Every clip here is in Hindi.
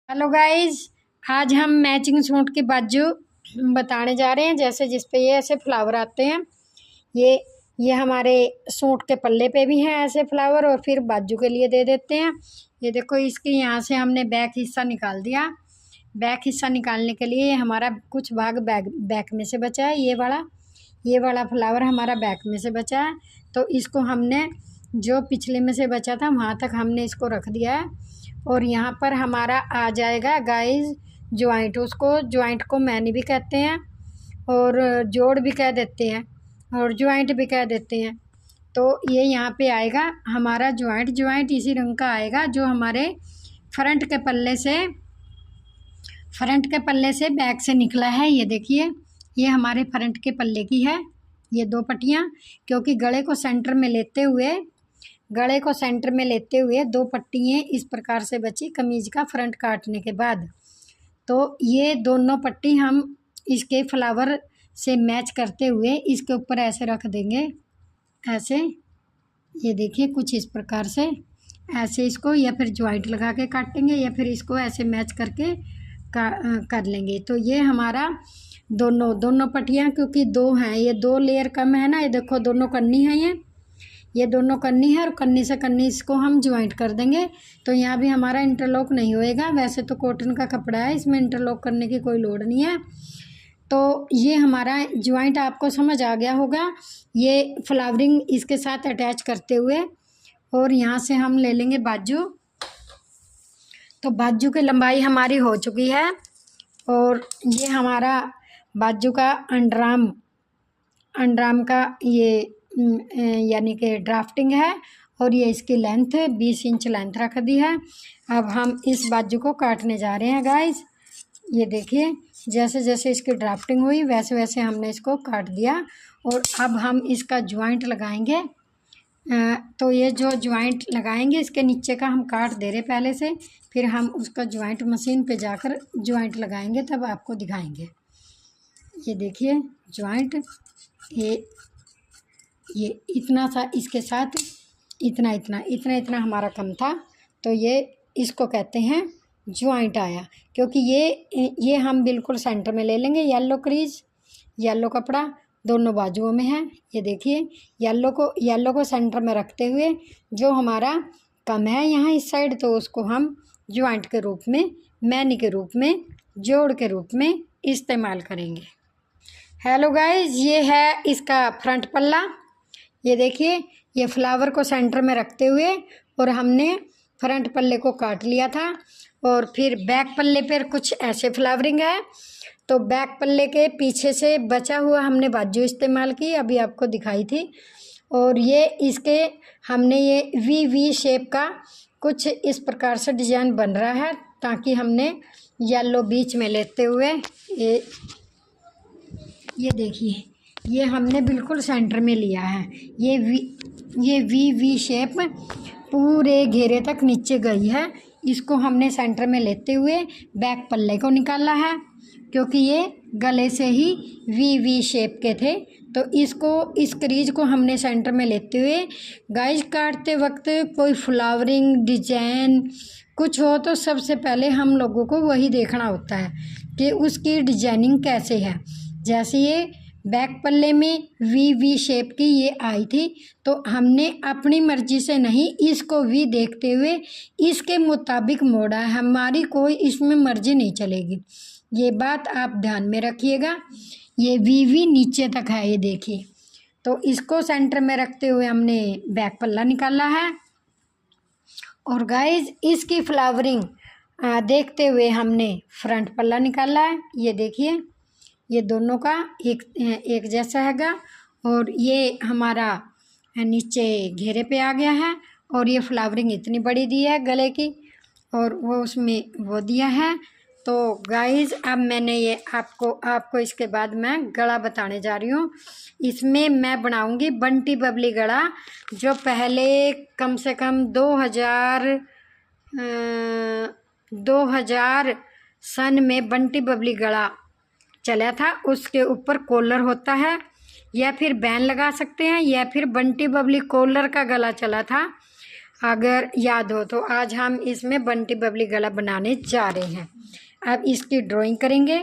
हेलो गाइस, आज हम मैचिंग सूट के बाजू बताने जा रहे हैं। जैसे जिस पे ये ऐसे फ्लावर आते हैं, ये ये हमारे सूट के पल्ले पे भी हैं ऐसे फ्लावर, और फिर बाजू के लिए दे देते हैं। ये देखो, इसके यहाँ से हमने बैक हिस्सा निकाल दिया। बैक हिस्सा निकालने के लिए हमारा कुछ भाग बैक में से बचा है। ये वाला फ्लावर हमारा बैक में से बचा है, तो इसको हमने जो पिछले में से बचा था वहाँ तक हमने इसको रख दिया है। और यहाँ पर हमारा आ जाएगा गाइस जॉइंट। उसको जॉइंट को मैनी भी कहते हैं, और जोड़ भी कह देते हैं, और जॉइंट भी कह देते हैं। तो ये यहाँ पे आएगा हमारा जॉइंट इसी रंग का आएगा जो हमारे फ्रंट के पल्ले से बैक से निकला है। ये देखिए, ये हमारे फ्रंट के पल्ले की है ये दो पट्टियाँ, क्योंकि गले को सेंटर में लेते हुए दो पट्टियाँ इस प्रकार से बची कमीज का फ्रंट काटने के बाद। तो ये दोनों पट्टी हम इसके फ्लावर से मैच करते हुए इसके ऊपर ऐसे रख देंगे, ऐसे। ये देखिए, कुछ इस प्रकार से ऐसे इसको या फिर जॉइंट लगा के काटेंगे, या फिर इसको ऐसे मैच करके कर लेंगे। तो ये हमारा दोनों पट्टियाँ, क्योंकि दो हैं, ये दो लेयर कम है ना। ये देखो, दोनों कन्नी है, ये दोनों कन्नी है, और कन्नी से कन्नी इसको हम ज्वाइंट कर देंगे। तो यहाँ भी हमारा इंटरलॉक नहीं होएगा। वैसे तो कॉटन का कपड़ा है, इसमें इंटरलॉक करने की कोई लोड नहीं है। तो ये हमारा ज्वाइंट आपको समझ आ गया होगा। ये फ्लावरिंग इसके साथ अटैच करते हुए, और यहाँ से हम ले लेंगे बाजू। तो बाजू की लंबाई हमारी हो चुकी है, और ये हमारा बाजू का अंडराम का ये यानी कि ड्राफ्टिंग है, और ये इसकी लेंथ 20 इंच लेंथ रख दी है। अब हम इस बाजू को काटने जा रहे हैं गाइस। ये देखिए, जैसे जैसे इसकी ड्राफ्टिंग हुई वैसे वैसे हमने इसको काट दिया। और अब हम इसका ज्वाइंट लगाएंगे। तो ये जो ज्वाइंट लगाएंगे, इसके नीचे का हम काट दे रहे पहले से, फिर हम उसका ज्वाइंट मशीन पे जाकर ज्वाइंट लगाएंगे, तब आपको दिखाएंगे। ये देखिए ज्वाइंट, ये इतना सा इसके साथ इतना हमारा कम था, तो ये इसको कहते हैं ज्वाइंट आया। क्योंकि ये हम बिल्कुल सेंटर में ले लेंगे। येलो कपड़ा दोनों बाजुओं में है। ये देखिए, येलो को सेंटर में रखते हुए जो हमारा कम है यहाँ इस साइड, तो उसको हम ज्वाइंट के रूप में, मैनी के रूप में, जोड़ के रूप में इस्तेमाल करेंगे। हेलो गाइस, ये है इसका फ्रंट पल्ला। ये देखिए, ये फ्लावर को सेंटर में रखते हुए, और हमने फ्रंट पल्ले को काट लिया था। और फिर बैक पल्ले पर कुछ ऐसे फ्लावरिंग है, तो बैक पल्ले के पीछे से बचा हुआ हमने बाजू इस्तेमाल की, अभी आपको दिखाई थी। और ये इसके हमने ये वी शेप का कुछ इस प्रकार से डिजाइन बन रहा है, ताकि हमने येलो बीच में लेते हुए ये देखिए, ये हमने बिल्कुल सेंटर में लिया है। ये वी शेप पूरे घेरे तक नीचे गई है। इसको हमने सेंटर में लेते हुए बैक पल्ले को निकाला है, क्योंकि ये गले से ही वी शेप के थे। तो इस क्रीज को हमने सेंटर में लेते हुए गाइस, काटते वक्त कोई फ्लावरिंग डिजाइन कुछ हो तो सबसे पहले हम लोगों को वही देखना होता है कि उसकी डिजाइनिंग कैसे है। जैसे ये बैक पल्ले में वी शेप की ये आई थी, तो हमने अपनी मर्जी से नहीं, इसको वी देखते हुए इसके मुताबिक मोड़ा है। हमारी कोई इसमें मर्जी नहीं चलेगी, ये बात आप ध्यान में रखिएगा। ये वी नीचे तक है, ये देखिए। तो इसको सेंटर में रखते हुए हमने बैक पल्ला निकाला है। और गाइस, इसकी फ्लावरिंग देखते हुए हमने फ्रंट पल्ला निकाला है। ये देखिए, ये दोनों का एक जैसा हैगा, और ये हमारा नीचे घेरे पे आ गया है। और ये फ्लावरिंग इतनी बड़ी दी है गले की, और वो उसमें वो दिया है। तो गाइस, अब मैंने ये आपको इसके बाद मैं गला बताने जा रही हूँ। इसमें मैं बनाऊँगी बंटी बबली गला, जो पहले कम से कम 2000 सन में बंटी बबली गला चला था। उसके ऊपर कॉलर होता है, या फिर बैन लगा सकते हैं, या फिर बंटी बबली कॉलर का गला चला था। अगर याद हो तो आज हम इसमें बंटी बबली गला बनाने जा रहे हैं। अब इसकी ड्राइंग करेंगे।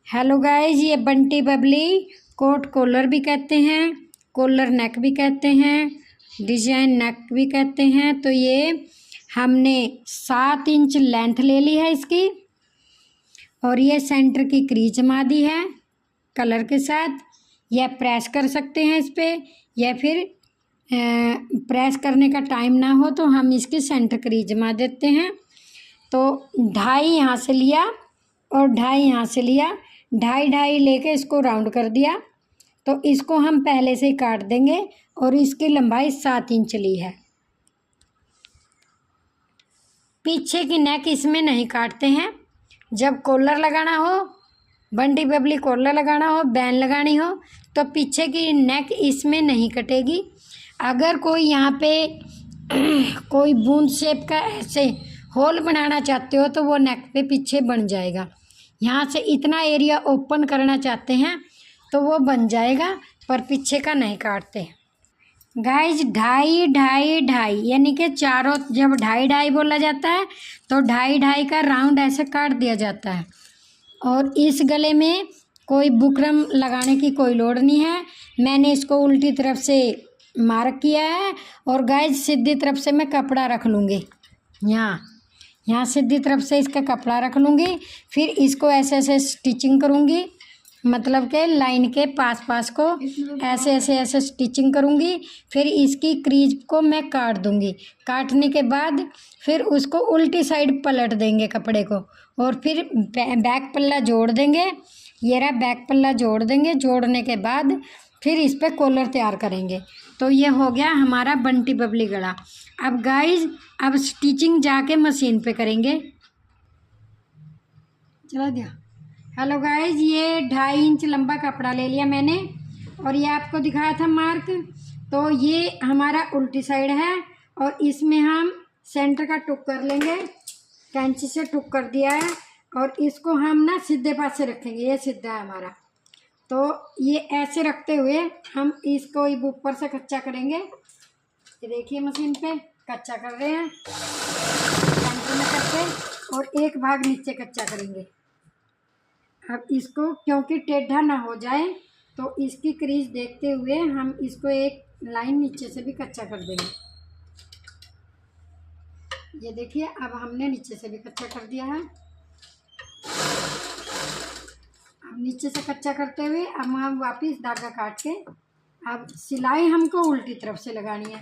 हेलो गाइस, ये बंटी बबली कोट कॉलर भी कहते हैं, कॉलर नेक भी कहते हैं, डिजाइन नेक भी कहते हैं। तो ये हमने 7 इंच लेंथ ले ली है इसकी, और ये सेंटर की क्रीज मादी है कलर के साथ। यह प्रेस कर सकते हैं इस पर, या फिर प्रेस करने का टाइम ना हो तो हम इसकी सेंटर क्रीज मार देते हैं। तो 2.5 यहाँ से लिया और 2.5 यहाँ से लिया, 2.5 लेके इसको राउंड कर दिया। तो इसको हम पहले से ही काट देंगे, और इसकी लंबाई 7 इंच ली है। पीछे की नेक इसमें नहीं काटते हैं। जब कॉलर लगाना हो, बंटी बबली कॉलर लगाना हो, बैन लगानी हो, तो पीछे की नेक इसमें नहीं कटेगी। अगर कोई यहाँ पे कोई बूंद शेप का ऐसे होल बनाना चाहते हो तो वो नेक पे पीछे बन जाएगा। यहाँ से इतना एरिया ओपन करना चाहते हैं तो वो बन जाएगा, पर पीछे का नहीं काटते। गाइज 2.5 यानी कि चारों, जब 2.5 बोला जाता है तो 2.5 का राउंड ऐसे काट दिया जाता है। और इस गले में कोई बुकरम लगाने की कोई लोड़ नहीं है। मैंने इसको उल्टी तरफ से मार्क किया है, और गाइज सीधी तरफ से मैं कपड़ा रख लूँगी। यहाँ सीधी तरफ से इसका कपड़ा रख लूँगी, फिर इसको ऐसे ऐसे स्टिचिंग करूँगी, मतलब के लाइन के पास को ऐसे ऐसे ऐसे स्टिचिंग करूँगी। फिर इसकी क्रीज को मैं काट दूँगी। काटने के बाद फिर उसको उल्टी साइड पलट देंगे कपड़े को, और फिर बैक पल्ला जोड़ देंगे। ये रहा बैक पल्ला जोड़ देंगे। जोड़ने के बाद फिर इस पर कॉलर तैयार करेंगे। तो ये हो गया हमारा बंटी बबली गला। अब गाइज, अब स्टिचिंग जाके मशीन पे करेंगे। चला दिया। हेलो गाइज, ये 2.5 इंच लंबा कपड़ा ले लिया मैंने, और ये आपको दिखाया था मार्क। तो ये हमारा उल्टी साइड है, और इसमें हम सेंटर का टुक कर लेंगे। कैंची से टुक कर दिया है, और इसको हम ना सीधे पास से रखेंगे। ये सीधा है हमारा, तो ये ऐसे रखते हुए हम इसको ऊपर से कच्चा करेंगे। ये देखिए मशीन पे कच्चा कर रहे हैं सेंटर में करके, और एक भाग नीचे कच्चा करेंगे। अब इसको क्योंकि टेढ़ा ना हो जाए तो इसकी क्रीज देखते हुए हम इसको एक लाइन नीचे से भी कच्चा कर देंगे। ये देखिए, अब हमने नीचे से भी कच्चा कर दिया है। अब नीचे से कच्चा करते हुए अब हम वापस धागा काट के अब सिलाई हमको उल्टी तरफ से लगानी है।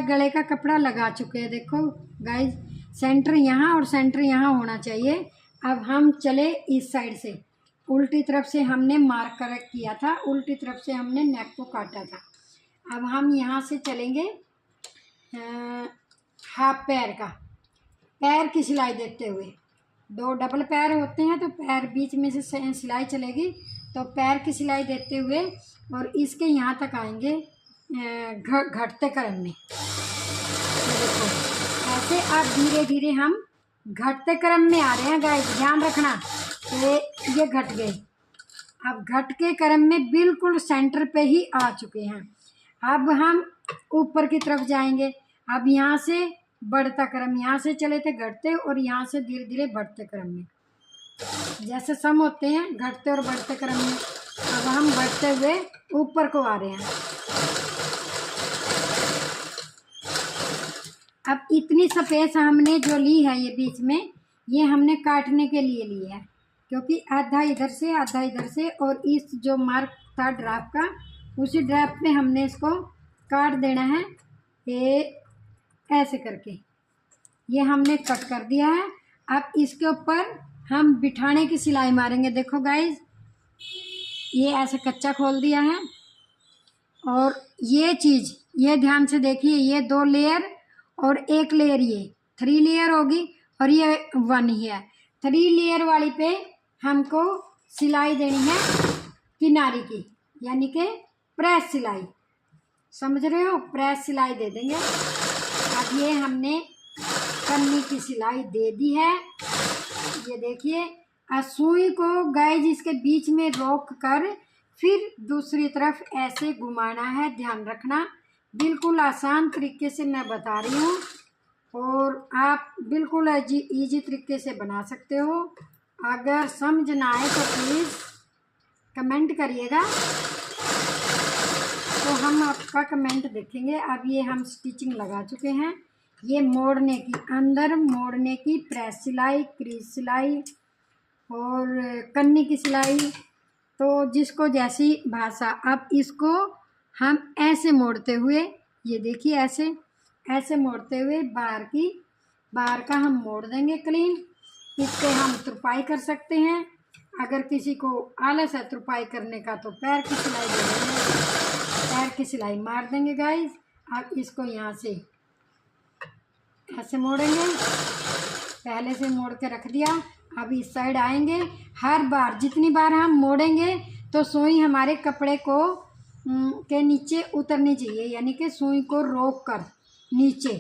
गले का कपड़ा लगा चुके हैं। देखो गाइस, सेंटर यहाँ और सेंटर यहाँ होना चाहिए। अब हम चले इस साइड से, उल्टी तरफ से हमने मार्क कर किया था, उल्टी तरफ से हमने नेक को काटा था। अब हम यहाँ से चलेंगे हाफ पैर का, पैर की सिलाई देते हुए। 2 डबल पैर होते हैं तो पैर बीच में से सिलाई चलेगी, तो पैर की सिलाई देते हुए और इसके यहाँ तक आएंगे घटते क्रम में। तो देखो ऐसे आप धीरे धीरे हम घटते क्रम में आ रहे हैं गाइस, ध्यान रखना। ये घट गए। अब घट के क्रम में बिल्कुल सेंटर पे ही आ चुके हैं। अब हम ऊपर की तरफ जाएंगे। अब यहाँ से बढ़ता क्रम, यहाँ से चले थे घटते, और यहाँ से धीरे धीरे बढ़ते क्रम में, जैसे सम होते हैं घटते और बढ़ते क्रम में। अब हम बढ़ते हुए ऊपर को आ रहे हैं। अब इतनी स्पेस हमने जो ली है ये बीच में, ये हमने काटने के लिए ली है, क्योंकि आधा इधर से आधा इधर से, और इस जो मार्क था ड्राफ्ट का, उसी ड्राफ्ट में हमने इसको काट देना है। ये ऐसे करके ये हमने कट कर दिया है। अब इसके ऊपर हम बिठाने की सिलाई मारेंगे। देखो गाइस, ये ऐसे कच्चा खोल दिया है, और ये चीज़ ये ध्यान से देखिए, ये 2 लेयर और 1 लेयर, ये 3 लेयर होगी, और ये 1 ही है। 3 लेयर वाली पे हमको सिलाई देनी है किनारी की, यानी कि प्रेस सिलाई, समझ रहे हो, प्रेस सिलाई दे देंगे। अब ये हमने कन्नी की सिलाई दे दी है। ये देखिए, सुई को गाइज इसके बीच में रोक कर फिर दूसरी तरफ ऐसे घुमाना है। ध्यान रखना बिल्कुल आसान तरीके से मैं बता रही हूँ और आप बिल्कुल इजी तरीके से बना सकते हो। अगर समझ ना आए तो प्लीज़ कमेंट करिएगा, तो हम आपका कमेंट देखेंगे। अब ये हम स्टिचिंग लगा चुके हैं। ये मोड़ने की, अंदर मोड़ने की प्रेस सिलाई, क्रीज सिलाई और कन्नी की सिलाई, तो जिसको जैसी भाषा। अब इसको हम ऐसे मोड़ते हुए, ये देखिए ऐसे ऐसे मोड़ते हुए बाहर का हम मोड़ देंगे क्लीन। इस पे हम तुरपाई कर सकते हैं। अगर किसी को आलस है तुरपाई करने का तो पैर की सिलाई दे देंगे, पैर की सिलाई मार देंगे गाइस। अब इसको यहाँ से ऐसे मोड़ेंगे, पहले से मोड़ के रख दिया। अब इस साइड आएंगे। हर बार जितनी बार हम मोड़ेंगे तो सुई हमारे कपड़े को के नीचे उतरनी चाहिए, यानी कि सुई को रोक कर नीचे।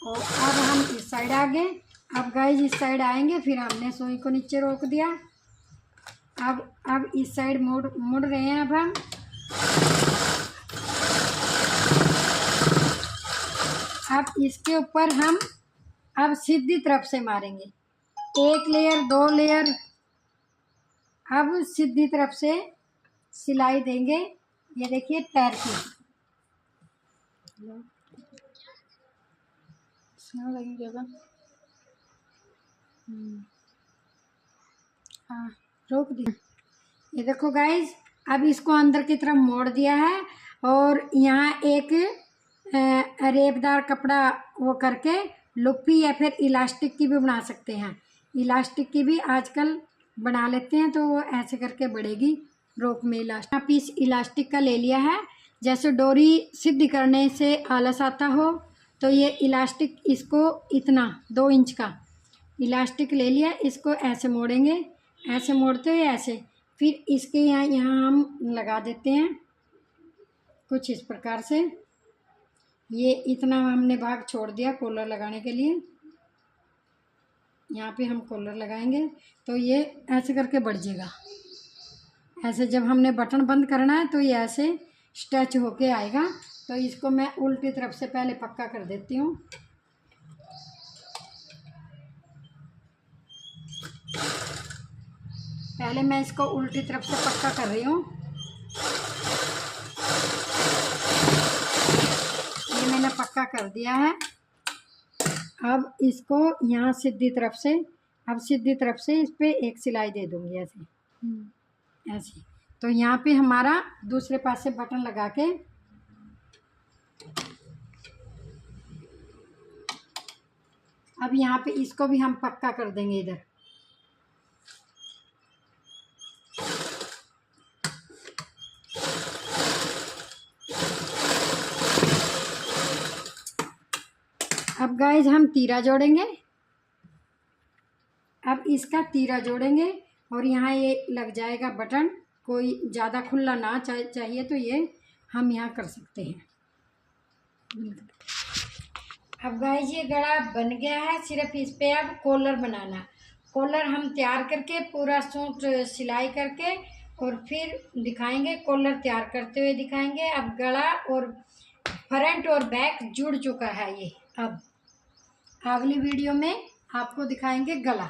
और अब हम इस साइड आ गए। अब गाइस इस साइड आएंगे, फिर हमने सुई को नीचे रोक दिया। अब इस साइड मुड़ रहे हैं। अब इसके ऊपर हम अब सीधी तरफ से मारेंगे, 1 लेयर 2 लेयर। अब सीधी तरफ से सिलाई देंगे। ये देखिए पैर की हाँ रोक दिया। ये देखो गाइस, अब इसको अंदर की तरफ मोड़ दिया है और यहाँ एक रेबदार कपड़ा वो करके लुप्पी या फिर इलास्टिक की भी बना सकते हैं। इलास्टिक की भी आजकल बना लेते हैं, तो वो ऐसे करके बढ़ेगी रोक में इलास्टिक। पीस इलास्टिक का ले लिया है। जैसे डोरी सिद्ध करने से आलस आता हो तो ये इलास्टिक, इसको इतना 2 इंच का इलास्टिक ले लिया। इसको ऐसे मोड़ेंगे, ऐसे मोड़ते हुए ऐसे, फिर इसके यहाँ हम लगा देते हैं कुछ इस प्रकार से। ये इतना हमने भाग छोड़ दिया कॉलर लगाने के लिए। यहाँ पे हम कॉलर लगाएंगे तो ये ऐसे करके बढ़ जाएगा। ऐसे जब हमने बटन बंद करना है तो ये ऐसे स्ट्रेच होके आएगा। तो इसको मैं उल्टी तरफ से पहले पक्का कर देती हूँ। पहले मैं इसको उल्टी तरफ से पक्का कर रही हूँ। ये मैंने पक्का कर दिया है। अब इसको यहाँ सीधी तरफ से, अब सीधी तरफ से इस पे एक सिलाई दे दूँगी ऐसे ऐसे। तो यहाँ पे हमारा दूसरे पास से बटन लगा के अब यहाँ पे इसको भी हम पक्का कर देंगे इधर। अब गाइस हम तीरा जोड़ेंगे। अब इसका तीरा जोड़ेंगे और यहाँ ये लग जाएगा बटन। कोई ज़्यादा खुला ना चाहिए तो ये हम यहाँ कर सकते हैं। अब गाइस ये गला बन गया है। सिर्फ इस पे अब कॉलर बनाना। कॉलर हम तैयार करके पूरा सूट सिलाई करके और फिर दिखाएंगे। कॉलर तैयार करते हुए दिखाएंगे। अब गला और फ्रंट और बैक जुड़ चुका है ये। अब अगली वीडियो में आपको दिखाएंगे गला।